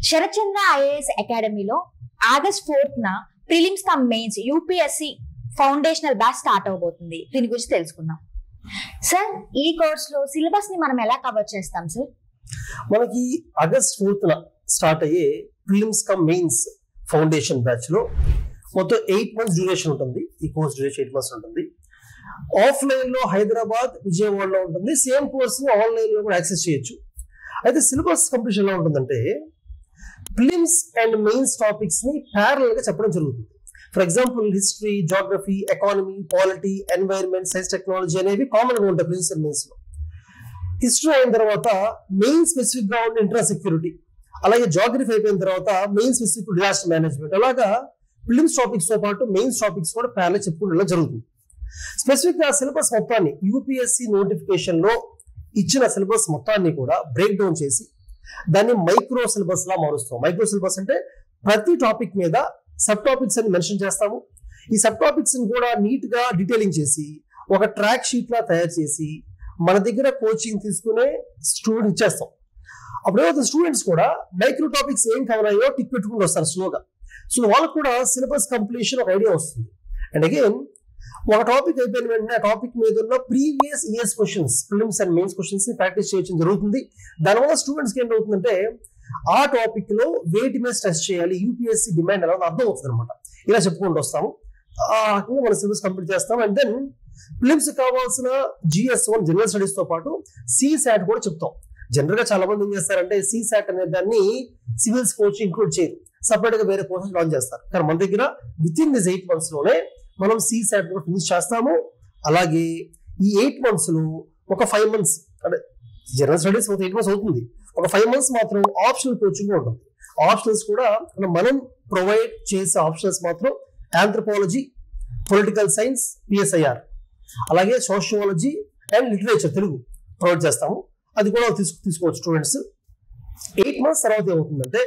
Sarath Chandra IAS అకాడమీలో August 4th prelims cum mains UPSC foundational batch start అవబోతుంది. దీని గురించి తెలుసుకుందాం. సార్, ఈ కోర్స్ లో సిలబస్ ని మనం ఎలా కవర్ చేస్తాం సార్? మనకి ఆగస్ట్ 4th స్టార్ట్ అయ్యే prelims cum mains foundation batch లో మొత్తం 8 months డ్యూరేషన్ ఉంటుంది. ఈ కోర్స్ డ్యూరేషన్ 8 months ఉంటుంది. ఆఫ్లైన్ లో హైదరాబాద్, విజయవాడలో ఉంటుంది. సేమ్ కోర్స్ ని ఆన్లైన్ లో కూడా యాక్సెస్ చేయొచ్చు. అయితే సిలబస్ కంప్లీషన్ ఎలా ఉంటుందంటే ప్రిలిమ్స్ అండ్ మెయిన్స్ టాపిక్స్ ని ప్యారల్ గా చెప్పడం జరుగుతుంది. For example history, geography, economy, polity, environment, science, technology అనేవి కామన్ గా ఉంటాయి ప్రిలిమ్స్ అండ్ మెయిన్స్ లో. హిస్టరీ అయిన తర్వాత మెయిన్ స్పెసిఫిక్ గా ఉండే ఇంటర్ సెక్యూరిటీ, అలాగే జాగ్రఫీ అయిపోయిన తర్వాత మెయిన్ స్పెసిఫిక్ డిజాస్టర్ మేనేజ్మెంట్, అలాగా ప్రిలిమ్స్ టాపిక్స్ తో పాటు మెయిన్స్ టాపిక్స్ కూడా ప్యారల్ చెప్పుకుంటే జరుగుతుంది. స్పెసిఫిక్ గా సిలబస్ మొత్తాన్ని యూపీఎస్సీ నోటిఫికేషన్ లో ఇచ్చిన సిలబస్ మొత్తాన్ని కూడా బ్రేక్ డౌన్ చేసి దాన్ని మైక్రో సిలబస్ లా మారుస్తాం. మైక్రో సిలబస్ అంటే ప్రతి టాపిక్ మీద సబ్ టాపిక్స్ అని మెన్షన్ చేస్తాము. ఈ సబ్ టాపిక్స్ ని కూడా నీట్ గా డీటెయిలింగ్ చేసి ఒక ట్రాక్ షీట్ లా తయారు చేసి మన దగ్గర కోచింగ్ తీసుకునే స్టూడెంట్ ఇచ్చేస్తాం. అప్పుడు స్టూడెంట్స్ కూడా మైక్రో టాపిక్స్ ఏం కావాలో టిక్ పెట్టుకుంటూ వస్తారు స్లోగా. సో వాళ్ళకు కూడా సిలబస్ కంప్లీషన్ ఒక ఐడియా వస్తుంది. అండ్ అగైన్ ఒక టాపిక్ అయిపోయిన వెంటనే ఆ టాపిక్ మీద ఉన్న previous years questions, prelims and mains questions ని ప్రాక్టీస్ చేయడం జరుగుతుంది. దానివల్ల స్టూడెంట్స్ కి ఏంటవుతుందంటే ఆ టాపిక్ లో వేటి మీద స్ట్రెస్ చేయాలి, యూపీఎస్సీ డిమాండ్ ఎలా అర్థం అవుతుంది అనమాట. ఇలా చెప్పుకుంటూ వస్తాము. ఆ రకంగా మన సిలబస్ కంప్లీట్ చేస్తాం. అండ్ దెన్ ప్రిలిమ్స్ కావాల్సిన GS1 జనరల్ స్టడీస్ తో పాటు CSAT కూడా చెప్తాం. జనరల్ గా చాలా మంది ఏం చేస్తారంటే CSAT అనే దాన్ని సివిల్స్ కోచింగ్ ఇంక్లూడ్ చేయరు, సపరేట్ గా వేరే కోర్సెస్ లాంచ్ చేస్తారు. కానీ మన దగ్గర విత్ ఇన్ దిస్ 8 months లోనే మనం CSAT కూడా ఫినిష్ చేస్తాము. అలాగే ఈ 8 months లో ఒక 5 months అంటే జనరల్ స్టడీస్ 8 months అవుతుంది. ఒక 5 months మాత్రం ఆప్షనల్ కోచింగ్ ఉంటుంది. ఆప్షనల్స్ కూడా మనం ప్రొవైడ్ చేసే ఆప్షనల్స్ మాత్రం ఆంథ్రోపాలజీ, పొలిటికల్ సైన్స్, PSIR, అలాగే sociology and literature Telugu provide చేస్తాము. అది కూడా తీసుకోవచ్చు స్టూడెంట్స్. 8 months తర్వాత ఏమవుతుందంటే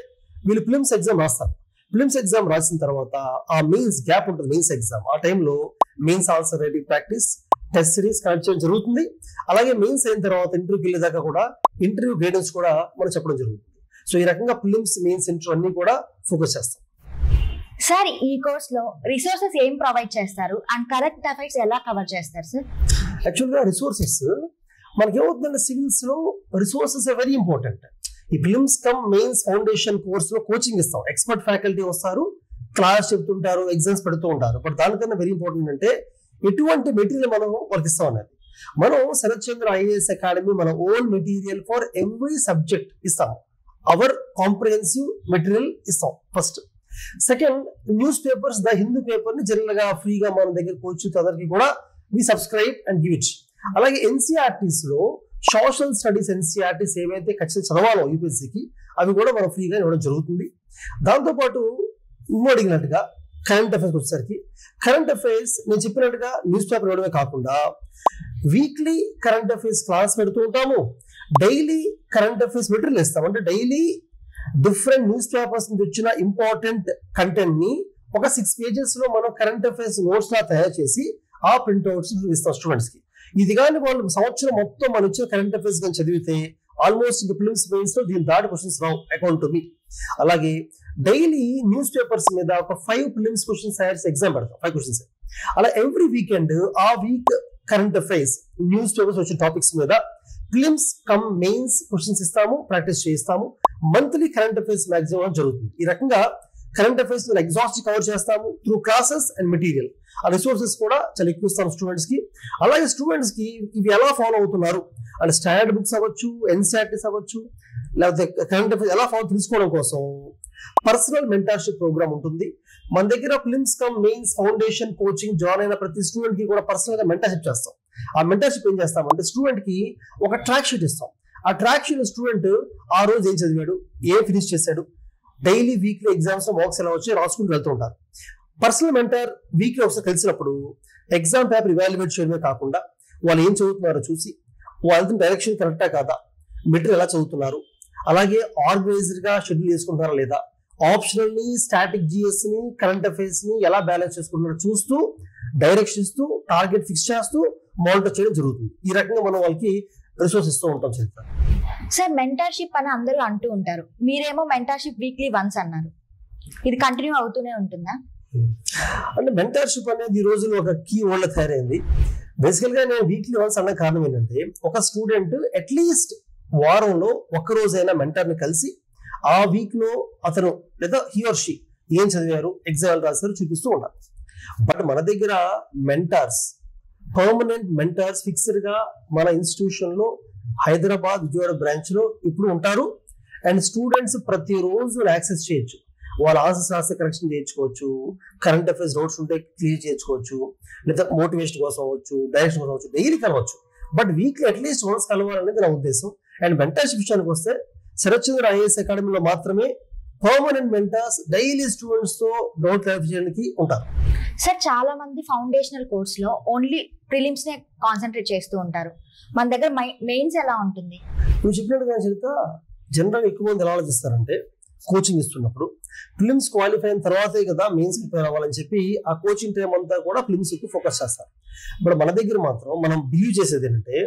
వీళ్ళు ప్రిలిమ్స్ ఎగ్జామ్ రాస్తారు. ప్రిలిమ్స్ ఎగ్జామ్ రాసిన తర్వాత ఆ మెయిన్స్ గ్యాప్ ఉంటుంది. మెయిన్స్ ఎగ్జామ్ ఆ టైంలో mains answer writing practice, test series connect చేయడం జరుగుతుంది. అలాగే మెయిన్స్ అయిన తర్వాత ఇంటర్వ్యూకి వెళ్ళేదాకా కూడా ఇంటర్వ్యూ గైడెన్స్ కూడా మనం చెప్పడం జరుగుతుంది. సో ఈ రకంగా ప్రిలిమ్స్, మెయిన్స్, ఇంటర్వ్యూ అన్ని కూడా ఫోకస్ చేస్తాం. సార్, ఈ కోర్స్ లో రిసోర్సెస్ ఏం ప్రొవైడ్ చేస్తారు అండ్ కరెంట్ అఫైర్స్ ఎలా కవర్ చేస్తారు సార్? యాక్చువల్గా రిసోర్సెస్ మనకి ఏమవుతుందంటే సివిల్స్ లో రిసోర్సెస్ వెరీ ఇంపార్టెంట్. ఈ prelims cum mains foundation course లో కోచింగ్ ఇస్తాం. ఎక్స్పర్ట్ ఫ్యాకల్టీ వస్తారు, క్లాస్ చెప్తుంటారు, ఎగ్జామ్స్ పెడుతూ ఉంటారు. బట్ దానికన్నా వెరీ ఇంపార్టెంట్ అంటే ఎటువంటి మెటీరియల్ మనం వాళ్ళకి ఇస్తాం అనేది. మనం శరత్ చంద్ర ఐఏఎస్ అకాడమీ మన own material for every subject ఇస్తాం. అవర్ కాంప్రిహెన్సివ్ మెటీరియల్ ఇస్తాం first. Second, news papers, the Hindu paper ని జనరల్ గా ఫ్రీగా మన దగ్గర కోచ్ అందరికి కూడా వి సబ్స్క్రైబ్ అండ్ గివ్ ఇట్. అలాగే NCERTs లో సోషల్ స్టడీస్ NCERTs ఏవైతే ఖచ్చితంగా చదవాలో యూపీఎస్సీకి అవి కూడా మనం ఫ్రీగా ఇవ్వడం జరుగుతుంది. దాంతోపాటు ఇంకో అడిగినట్టుగా కరెంట్ అఫైర్స్ వచ్చేసరికి కరెంట్ అఫైర్స్ నేను చెప్పినట్టుగా న్యూస్ పేపర్ ఇవ్వడమే కాకుండా వీక్లీ కరెంట్ అఫైర్స్ క్లాస్ పెడుతూ ఉంటాము. డైలీ కరెంట్ అఫైర్స్ మెటీరియల్ ఇస్తాం. అంటే డైలీ డిఫరెంట్ న్యూస్ పేపర్స్ నుంచి వచ్చిన ఇంపార్టెంట్ కంటెంట్ ని ఒక 6 pages లో మనం కరెంట్ అఫైర్స్ నోట్స్ లా తయారు చేసి ఆ ప్రింట్అవుట్స్ ఇస్తాం స్టూడెంట్స్ కి. ఇది కానీ వాళ్ళు సంవత్సరం మొత్తం మనం ఇచ్చిన కరెంట్ అఫైర్స్ కానీ చదివితే ఆల్మోస్ట్ ఇంకా ప్రిలిమ్స్ మెయిన్స్ లో దీని దాటి questions Rao account to me. అలాగే డైలీ న్యూస్ పేపర్స్ మీద ఒక 5 ప్రిలిమ్స్ క్వశ్చన్స్ తయారు చేసి ఎగ్జామ్ పెడతాం, 5 questions. అలా ఎవ్రీ వీకెండ్ ఆ week current affairs news papers వచ్చిన టాపిక్స్ మీద ప్రిలిమ్స్ కమ్ మెయిన్స్ క్వశ్చన్స్ ఇస్తాము, ప్రాక్టీస్ చేయిస్తాము. మంత్లీ కరెంట్ అఫైర్స్ మ్యాగజైన్ జరుగుతుంది. ఈ రకంగా కరెంట్ అఫైర్స్ ఎగ్జాస్ట్ కవర్ చేస్తాము త్రూ క్లాసెస్ అండ్ మెటీరియల్. ఆ రిసోర్సెస్ కూడా చాలా ఎక్కువ ఇస్తాం స్టూడెంట్స్ కి. అలాగే స్టూడెంట్స్ కి ఇవి ఎలా ఫాలో అవుతున్నారు అంటే స్టాండర్డ్ బుక్స్ అవ్వచ్చు, NCERTs అవ్వచ్చు, లేకపోతే కరెంట్ అఫైర్స్ ఎలా ఫాలో తెలుసుకోవడం కోసం పర్సనల్ మెంటర్షిప్ ప్రోగ్రామ్ ఉంటుంది మన దగ్గర. Prelims cum mains foundation coaching join అయిన ప్రతి స్టూడెంట్ కి కూడా పర్సనల్ గా మెంటర్షిప్ చేస్తాం. ఆ మెంటర్షిప్ ఏం చేస్తామంటే స్టూడెంట్ కి ఒక ట్రాక్ షీట్ ఇస్తాం. ఆ ట్రాక్ షీట్ స్టూడెంట్ ఆ రోజు ఏం చదివాడు, ఏం ఫినిష్ చేశాడు, డైలీ వీక్లీ ఎగ్జామ్స్ మార్క్స్ ఎలా వచ్చి రాసుకుంటూ వెళ్తూ ఉంటారు. పర్సనల్ మెంటర్ వీక్లీ ఒకసారి కలిసినప్పుడు ఎగ్జామ్ పేపర్ ఇవాల్యుయేట్ చేయడమే కాకుండా వాళ్ళు ఏం చదువుతున్నారో చూసి వాళ్ళ డైరెక్షన్ కరెక్టా కాదా, మెటీరియల్ ఎలా చదువుతున్నారు, అలాగే ఆర్గనైజ్డ్ గా షెడ్యూల్ చేసుకుంటారా లేదా, ఆప్షనల్ ని, స్టాటిక్ GS ని, కరెంట్ అఫైర్స్ ని ఎలా బ్యాలెన్స్ చేసుకుంటున్నారో చూస్తూ డైరెక్షన్ ఇస్తూ టార్గెట్ ఫిక్స్ చేస్తూ మానిటర్ చేయడం జరుగుతుంది. ఈ రకంగా మనం వాళ్ళకి రిసోర్స్ ఇస్తూ ఉంటాం చరిత్ర. సార్ మెంటర్షిప్ అని అందరూ అంటూ ఉంటారు, మీరేమో మెంటర్షిప్ వీక్లీ వన్స్ అన్నారు, ఇది కంటిన్యూ అవుతూనే ఉంటుందా? అంటే మెంటర్షిప్ అనేది ఈ రోజుల్లో ఒక కీ వర్డ్ తయారైంది. బేసికల్ గా నేను వీక్లీ వన్స్ అన్న కారణం ఏంటంటే, ఒక స్టూడెంట్ అట్లీస్ట్ వారంలో ఒక్క రోజైనా మెంటర్ని కలిసి ఆ వీక్ లో అతను లేదా హీ ఆర్ షీ ఏం చదివారు, ఎగ్జామ్ రాశారు చూపిస్తూ ఉండాలి. బట్ మన దగ్గర మెంటర్స్, పర్మనెంట్ మెంటర్స్ ఫిక్స్డ్ గా మన ఇన్స్టిట్యూషన్ లో హైదరాబాద్ విజయవాడ బ్రాంచ్ లో ఇప్పుడు ఉంటారు. అండ్ స్టూడెంట్స్ ప్రతిరోజు యాక్సెస్ చేయొచ్చు, వాళ్ళ ఆన్సర్స్ రాస్తే కరెక్షన్ చేయించుకోవచ్చు, కరెంట్ అఫైర్స్ నోట్స్ ఉంటే క్లియర్ చేసుకోవచ్చు, లేదా మోటివేషన్ కోసం అవ్వచ్చు, డైరెక్షన్ కోసం అవ్వచ్చు, డైలీ కలవచ్చు. బట్ వీక్లీ అట్లీస్ట్ వన్స్ కలవాలనేది నా ఉద్దేశం. అండ్ మెంటర్షిప్ విషయానికి వస్తే శరత్ చంద్ర ఐఏఎస్ అకాడమీలో మాత్రమే పర్మనెంట్ మెంటర్స్ డైలీ స్టూడెంట్స్ తో డౌట్ క్లారిఫై చేయడానికి ఉంటారు. సార్ చాలా మంది ఫౌండేషనల్ కోర్స్ లో ఓన్లీ ప్రిలిమ్స్ నే కాన్సన్ట్రేట్ చేస్తూ ఉంటారు, మన దగ్గర మెయిన్స్ ఎలా ఉంటుంది? నువ్వు చెప్పినట్టుగా చరిత్ర జనరల్ ఎక్కువ మంది ఎలా ఆలోచిస్తారంటే, కోచింగ్ ఇస్తున్నప్పుడు ప్రిలిమ్స్ క్వాలిఫై అయిన తర్వాతే కదా మెయిన్స్ ప్రిపేర్ అవ్వాలని చెప్పి ఆ కోచింగ్ టైం అంతా కూడా ప్రిలిమ్స్ ఎక్కువ ఫోకస్ చేస్తారు. బట్ మన దగ్గర మాత్రం మనం బిలీవ్ చేసేది ఏంటంటే,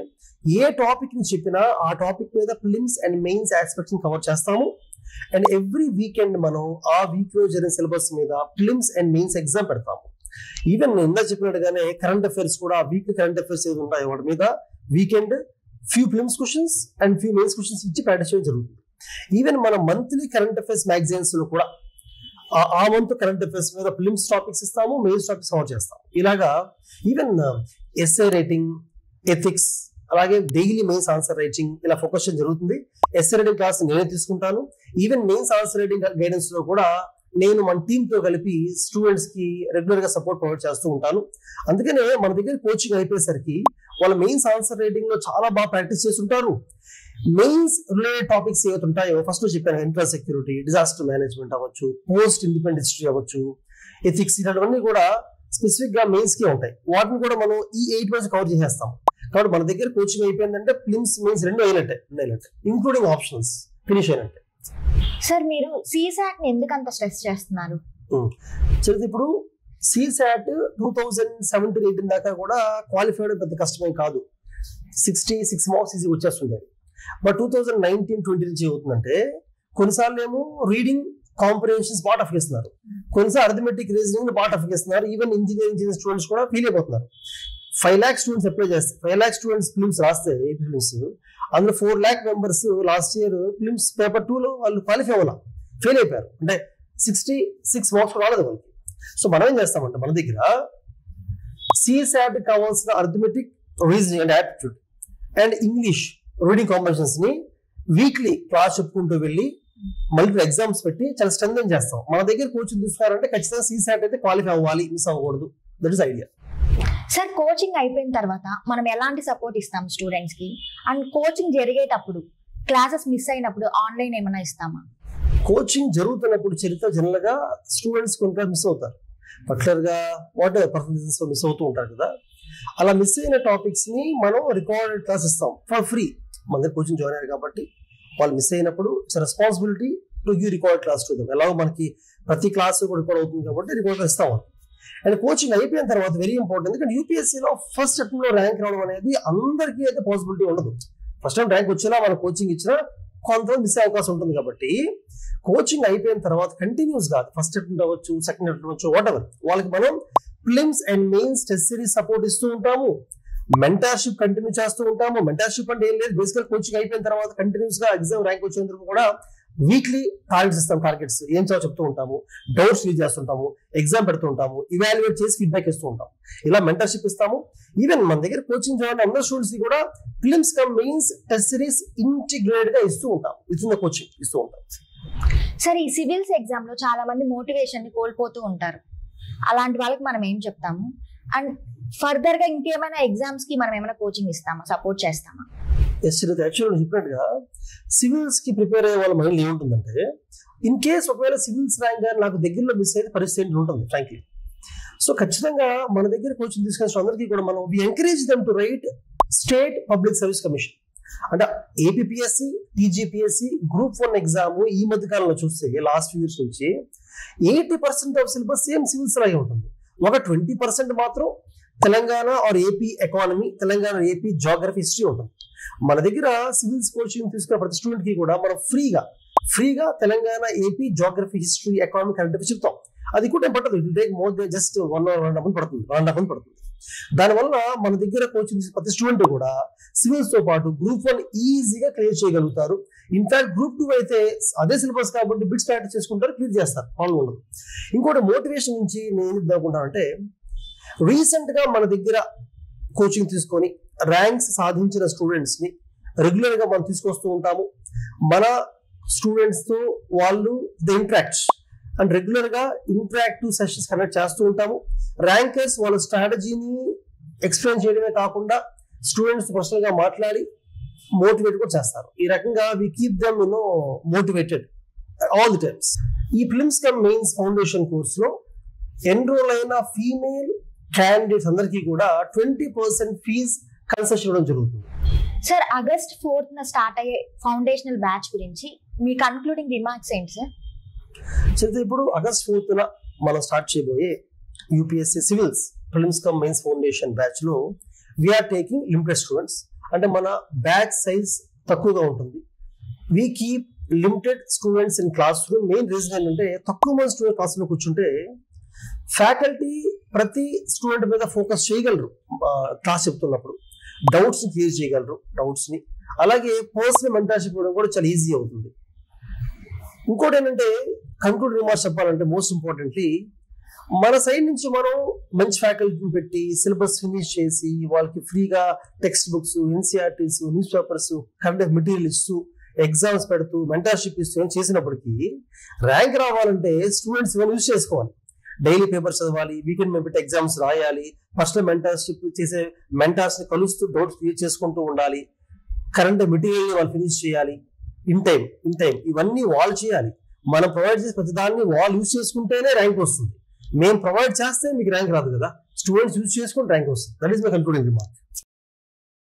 ఏ టాపిక్ ని చెప్పినా ఆ టాపిక్ మీద ప్రిలిమ్స్ అండ్ మెయిన్స్ ఆస్పెక్ట్స్ ని కవర్ చేస్తాము. అండ్ ఎవ్రీ వీకెండ్ మనం ఆ వీక్ లో జరిగిన సిలబస్ మీద ప్రిలిమ్స్ అండ్ మెయిన్స్ ఎగ్జామ్ పెడతాము. ఈవెన్ నేను ఇందా చెప్పినట్టుగానే కరెంట్ అఫైర్స్ కూడా వీక్లీ కరెంట్ అఫైర్స్ ఏది ఉంటాయో వాటి మీద weekend few prelims questions and few mains questions ఇచ్చి ప్రాక్టీస్ చేయడం జరుగుతుంది. ఈవెన్ మన మంత్లీ కరెంట్ అఫైర్స్ మ్యాగజైన్స్ లో కూడా ఆ మంత్ కరెంట్ అఫైర్స్ మీద ప్రిలిమ్స్ టాపిక్స్ ఇస్తాము, మెయిన్స్ టాపిక్స్ కవర్ చేస్తాము. ఇలాగా ఈవెన్ ఎస్ఏ రైటింగ్, ఎథిక్స్, అలాగే డైలీ మెయిన్స్ ఆన్సర్ రైటింగ్ ఇలా ఫోకస్ చేయడం జరుగుతుంది. ఎస్ఏ రైటింగ్ క్లాస్ నేనే తీసుకుంటాను. Even mains answer writing guidance లో కూడా నేను మన టీమ్ తో కలిపి స్టూడెంట్స్ కి రెగ్యులర్ గా సపోర్ట్ ప్రొవైడ్ చేస్తూ ఉంటాను. అందుకనే మన దగ్గర కోచింగ్ అయిపోయేసరికి వాళ్ళ మెయిన్స్ ఆన్సర్ రైటింగ్ లో చాలా బాగా ప్రాక్టీస్ చేస్తుంటారు. మెయిన్స్ రిలేటెడ్ టాపిక్స్ ఏవైతే ఉంటాయో ఫస్ట్ చెప్పాను, ఇంటర్ సెక్యూరిటీ, డిజాస్టర్ మేనేజ్మెంట్ అవ్వచ్చు, పోస్ట్ ఇండిపెండెంట్ హిస్టరీ అవ్వచ్చు, ఎథిక్స్, ఇలాంటివన్నీ కూడా స్పెసిఫిక్ గా మెయిన్స్ కి ఉంటాయి. వాటిని కూడా మనం ఈ 8 మంత్స్ కవర్ చేసేస్తాం. కాబట్టి మన దగ్గర కోచింగ్ అయిపోయిందంటే ప్రిలిమ్స్ మెయిన్స్ రెండు అయినట్టే, ఇంక్లూడింగ్ ఆప్షనల్స్ ఫినిష్ అయినట్టే. సార్ మీరు CSAT ని ఎందుకు అంత స్ట్రెస్ చేస్తున్నారు? చరిత్ర ఇప్పుడు CSAT 2017-18 దాకా కూడా క్వాలిఫైడ్ పెద్ద కష్టమే కాదు, 66 మార్క్స్ ఈజీ వచ్చేస్తుండేది. బట్ 2019-20 నుంచి ఏమవుతుందంటే, కొన్నిసార్లు ఏమో రీడింగ్ కాంప్రిహెన్షన్స్ బాగా టఫ్ చేస్తున్నారు, కొన్నిసార్లు అర్థమెటిక్ రీజనింగ్ బాగా టఫ్ చేస్తున్నారు. ఈవెన్ ఇంజనీరింగ్ స్టూడెంట్స్ కూడా ఫీల్ అయిపోతున్నారు. 5 lakh స్టూడెంట్స్ అప్లై చేస్తే 5 lakh స్టూడెంట్స్ ఫిలిమ్స్ రాస్తే ఫిలిమ్స్, అందులో 4 lakh members last year films paper 2 లో వాళ్ళు క్వాలిఫై అవ్వాలి, ఫెయిల్ అయిపోయారు. అంటే 66 మార్క్స్ రాలేదు వాళ్ళకి. సో మనం ఏం చేస్తామంటే, మన దగ్గర CSAT కావాల్సిన arithmetic, reasoning and aptitude and English reading competitions ని వీక్లీ క్లాస్ చెప్పుకుంటూ వెళ్ళి మల్టిపుల్ ఎగ్జామ్స్ పెట్టి చాలా స్ట్రెంథెన్ చేస్తాం. మన దగ్గర కోచింగ్ తీసుకున్నారంటే ఖచ్చితంగా CSAT అయితే క్వాలిఫై అవ్వాలి, మిస్ అవ్వకూడదు. That is idea. Sir coaching అయిపోయిన తర్వాత మనం ఎలాంటి సపోర్ట్ ఇస్తాం స్టూడెంట్స్ కి? అండ్ కోచింగ్ జరిగేటప్పుడు క్లాసెస్ మిస్ అయినప్పుడు ఆన్లైన్ ఏమైనా ఇస్తామా? కోచింగ్ జరుగుతున్నప్పుడు చరిత్ర జనరల్ గా స్టూడెంట్స్ కొంత మిస్ అవుతారు, పర్టికులర్ గా వాట్ పర్ఫార్మెన్సెస్ లో మిస్ అవుతూ ఉంటారు కదా. అలా మిస్ అయిన టాపిక్స్ ని మనం రికార్డెడ్ క్లాస్ ఇస్తాం ఫర్ ఫ్రీ. మన దగ్గర కోచింగ్ జాయిన్ అయ్యారు కాబట్టి వాళ్ళు మిస్ అయినప్పుడు it's responsibility to give record class to them. ఎలాగో మనకి ప్రతి క్లాస్ కూడా రికార్డ్ అవుతుంది కాబట్టి రికార్డ్ ఇస్తాం. అండ్ కోచింగ్ అయిపోయిన తర్వాత వెరీ ఇంపార్టెంట్, ఎందుకంటే యూపీఎస్సీలో ఫస్ట్ అటెంప్ట్ లో ర్యాంక్ రావడం అనేది అందరికీ అయితే పాసిబిలిటీ ఉండదు. ఫస్ట్ టైం ర్యాంక్ వచ్చినా మన కోచింగ్ ఇచ్చినా కొంతమంది మిస్ అయ్యే అవకాశం ఉంటుంది. కాబట్టి కోచింగ్ అయిపోయిన తర్వాత కంటిన్యూస్ కాదు, ఫస్ట్ అటెంప్ట్ అవ్వచ్చు, సెకండ్ అటెంప్ట్ అవ్వచ్చు, వాట్ ఎవర్, వాళ్ళకి మనం prelims and mains test series support ఇస్తూ ఉంటాము, మెంటర్షిప్ కంటిన్యూ చేస్తూ ఉంటాము. మెంటర్షిప్ అంటే ఏం లేదు, బేసికల్ కోచింగ్ అయిపోయిన తర్వాత కంటిన్యూస్ గా ఎగ్జామ్ ర్యాంక్ వచ్చేందుకు కూడా వీక్లీ టార్గెట్స్ ఇస్తాం. టార్గెట్స్ ఏం చేయాలో చెప్తూ ఉంటాము, డౌట్స్ రీడ్ చేస్తుంటాము, ఎగ్జామ్ పెడుతూ ఉంటాము, ఇవాల్యుయేట్ చేసి ఫీడ్బ్యాక్ ఇస్తూ ఉంటాము. ఇలా మెంటర్షిప్ ఇస్తాము. ఈవెన్ మన దగ్గర కోచింగ్ జాయిన్ అందరు స్టూడెంట్స్ కూడా prelims cum mains test series integrated గా ఇస్తూ ఉంటాం, విత్ ఇన్ ద కోచింగ్ ఇస్తూ ఉంటాం. సరే, ఈ సివిల్స్ ఎగ్జామ్ లో చాలా మంది మోటివేషన్ ని కోల్పోతూ ఉంటారు, అలాంటి వాళ్ళకి మనం ఏం చెప్తాము? అండ్ ఫర్దర్ గా ఇంకేమైనా ఎగ్జామ్స్ కి మనం ఏమైనా కోచింగ్ ఇస్తామా, సపోర్ట్ చేస్తామా? యాక్చువల్గా చెప్పినట్టుగా సివిల్స్ కి ప్రిపేర్ అయ్యే వాళ్ళ మైండ్ ఏముంటుందంటే, ఇన్ కేస్ ఒకవేళ సివిల్స్ ర్యాంక్ గానీ నాకు దగ్గరలో మిస్ అయితే పరిస్థితి ఉంటుంది ఫ్రాంక్లీ. సో ఖచ్చితంగా మన దగ్గర కోచింగ్ తీసుకునే అందరికీ కూడా మనం we encourage them to write state public service commission. అంటే ఏపీపీఎస్సీ, టీజీపీఎస్సీ, గ్రూప్ 1 ఎగ్జామ్ ఈ మధ్య కాలంలో చూస్తే లాస్ట్ ఫ్యూ ఇయర్స్ నుంచి 80% ఆఫ్ సిలబస్ సేమ్ సివిల్స్ లాగే ఉంటుంది. ఒక 20% మాత్రం Telangana are AP economy, Telangana AP geography, history ఉంటుంది. మన దగ్గర సివిల్స్ కోచింగ్ తీసుకున్న ప్రతి స్టూడెంట్ కి కూడా మనం ఫ్రీగా Telangana AP geography, history, economy current affairs చెప్తాం. అది కూడా పట్టదు, it take more than just 1 or 1.5 పడుతుంది. దానివల్ల మన దగ్గర కోచింగ్ ప్రతి స్టూడెంట్ కూడా సివిల్స్ తో పాటు గ్రూప్ 1 ఈజీగా క్లియర్ చేయగలుగుతారు. ఇన్ఫాక్ట్ గ్రూప్ 2 అయితే అదే సిలబస్ కాబట్టి బిట్స్ ప్రాక్టీస్ చేసుకుంటారు, క్లియర్ చేస్తారు, ప్రాబ్లం ఉండదు. ఇంకోటి మోటివేషన్ నుంచి నేను ఏం అనుకుంటానంటే, రీసెంట్ గా మన దగ్గర కోచింగ్ తీసుకొని ర్యాంక్స్ సాధించిన స్టూడెంట్స్ ని రెగ్యులర్ గా మనం తీసుకొస్తూ ఉంటాము. మన స్టూడెంట్స్ తో వాళ్ళు ఇంటరాక్ట్ అండ్ రెగ్యులర్ గా ఇంటరాక్టివ్ సెషన్స్ కండక్ట్ చేస్తూ ఉంటాము. ర్యాంకర్స్ వాళ్ళ స్ట్రాటజీని ఎక్స్ప్లెయిన్ చేయడమే కాకుండా స్టూడెంట్స్ పర్సనల్ గా మాట్లాడి మోటివేట్ కూడా చేస్తారు. ఈ రకంగా we keep them motivated all the times. ఈ prelims cum mains foundation course లో ఎన్రోల్ అయిన ఫీమేల్ క్యాండిడేట్స్ అందరికీ కూడా 20% ఫీజ్ కన్సెషన్ ఇవ్వడం జరుగుతుంది. సార్, August 4th స్టార్ట్ అయ్యే ఫౌండేషనల్ బ్యాచ్ గురించి మీ కన్క్లూడింగ్ రిమార్క్స్ ఏంటి సార్? సో ఇప్పుడు August 4th మనం స్టార్ట్ చేయబోయే UPSC civils prelims cum mains foundation batch లో వీఆర్ టేకింగ్ లిమిటెడ్ స్టూడెంట్స్. అంటే మన బ్యాచ్ సైజ్ తక్కువగా ఉంటుంది. We keep limited students in class room. Main reason ఏంటంటే తక్కువ మంది స్టూడెంట్ క్లాస్ లో కూర్చుంటే ఫ్యాకల్టీ ప్రతి స్టూడెంట్ మీద ఫోకస్ చేయగలరు, క్లాస్ చెప్తున్నప్పుడు డౌట్స్ ని క్లియర్ చేయగలరు, డౌట్స్ ని. అలాగే పర్సనల్ మెంటర్షిప్ ఇవ్వడం కూడా చాలా ఈజీ అవుతుంది. ఇంకోటి ఏంటంటే కంక్లూడ్ రిమార్క్స్ చెప్పాలంటే, మోస్ట్ ఇంపార్టెంట్లీ మన సైడ్ నుంచి మనం మంచి ఫ్యాకల్టీని పెట్టి సిలబస్ ఫినిష్ చేసి వాళ్ళకి ఫ్రీగా text books, NCERTs, news papers, current material ఇస్తూ ఎగ్జామ్స్ పెడుతూ మెంటర్షిప్ ఇస్తూ చేసినప్పటికీ ర్యాంక్ రావాలంటే స్టూడెంట్స్ ఇవన్నీ యూజ్ చేసుకోవాలి. డైలీ పేపర్స్ చదవాలి, వీకెండ్ మీద పెట్టి ఎగ్జామ్స్ రాయాలి, పర్సనల్ మెంటర్షిప్ చేసే మెంటర్స్ ని కలుస్తూ డౌట్స్ క్లియర్ చేసుకుంటూ ఉండాలి, కరెంట్ మెటీరియల్ వాళ్ళు ఫినిష్ చేయాలి ఇన్ టైం. ఇవన్నీ వాళ్ళు చేయాలి. మనం ప్రొవైడ్ చేసే ప్రతి దాన్ని వాళ్ళు యూజ్ చేసుకుంటేనే ర్యాంక్ వస్తుంది. మేము ప్రొవైడ్ చేస్తే మీకు ర్యాంక్ రాదు కదా, స్టూడెంట్స్ యూజ్ చేసుకుంటే ర్యాంక్ వస్తుంది. That is my concluding remark.